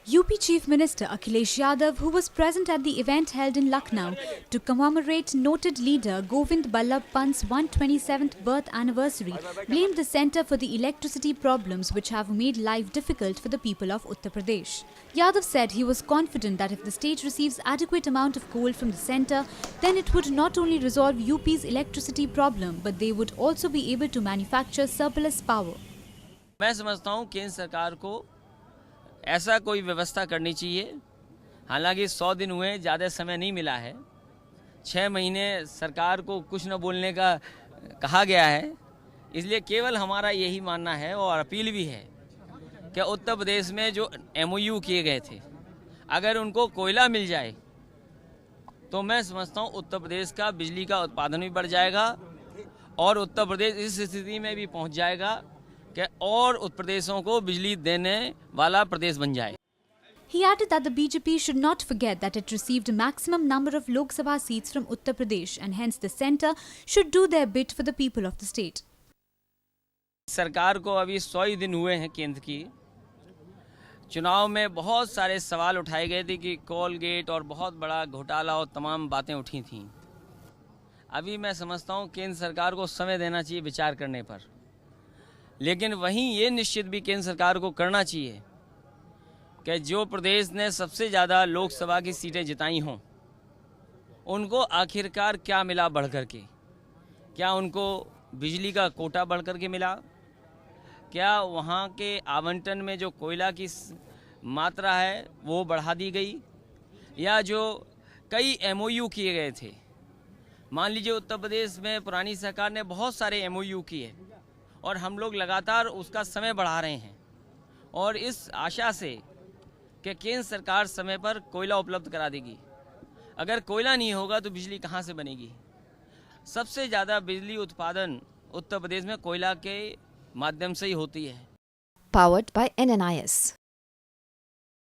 UP Chief Minister Akhilesh Yadav, who was present at the event held in Lucknow to commemorate noted leader Govind Ballabh Pant's 127th birth anniversary, blamed the centre for the electricity problems which have made life difficult for the people of Uttar Pradesh. Yadav said he was confident that if the state receives adequate amount of coal from the centre, then it would not only resolve UP's electricity problem, but they would also be able to manufacture surplus power. मैं समझता हूँ केंद्र सरकार को ऐसा कोई व्यवस्था करनी चाहिए। हालांकि 100 दिन हुए, ज़्यादा समय नहीं मिला है। 6 महीने सरकार को कुछ न बोलने का कहा गया है, इसलिए केवल हमारा यही मानना है और अपील भी है कि उत्तर प्रदेश में जो MOU किए गए थे, अगर उनको कोयला मिल जाए तो मैं समझता हूँ उत्तर प्रदेश का बिजली का उत्पादन भी बढ़ जाएगा और उत्तर प्रदेश इस स्थिति में भी पहुँच जाएगा कि और उत्तर प्रदेशों को बिजली देने वाला प्रदेश बन जाए। He added that the BJP should not forget that it received a maximum number of Lok Sabha seats from Uttar Pradesh and hence the centre should do their bit for the people of the state. सरकार को अभी 100 ही दिन हुए हैं केंद्र की। चुनाव में बहुत सारे सवाल उठाए गए थे कि कोलगेट और बहुत बड़ा घोटाला और तमाम बातें उठी थीं। अभी मैं समझता हूँ केंद्र सरकार को समय देना चाहिए विचार करने पर, लेकिन वहीं ये निश्चित भी केंद्र सरकार को करना चाहिए कि जो प्रदेश ने सबसे ज़्यादा लोकसभा की सीटें जिताई हों, उनको आखिरकार क्या मिला बढ़ कर के। क्या उनको बिजली का कोटा बढ़ कर के मिला? क्या वहाँ के आवंटन में जो कोयला की मात्रा है वो बढ़ा दी गई? या जो कई MOU किए गए थे, मान लीजिए उत्तर प्रदेश में पुरानी सरकार ने बहुत सारे MOU किए और हम लोग लगातार उसका समय बढ़ा रहे हैं और इस आशा से कि केंद्र सरकार समय पर कोयला उपलब्ध करा देगी। अगर कोयला नहीं होगा तो बिजली कहाँ से बनेगी? सबसे ज़्यादा बिजली उत्पादन उत्तर प्रदेश में कोयला के माध्यम से ही होती है। Powered by NNIS.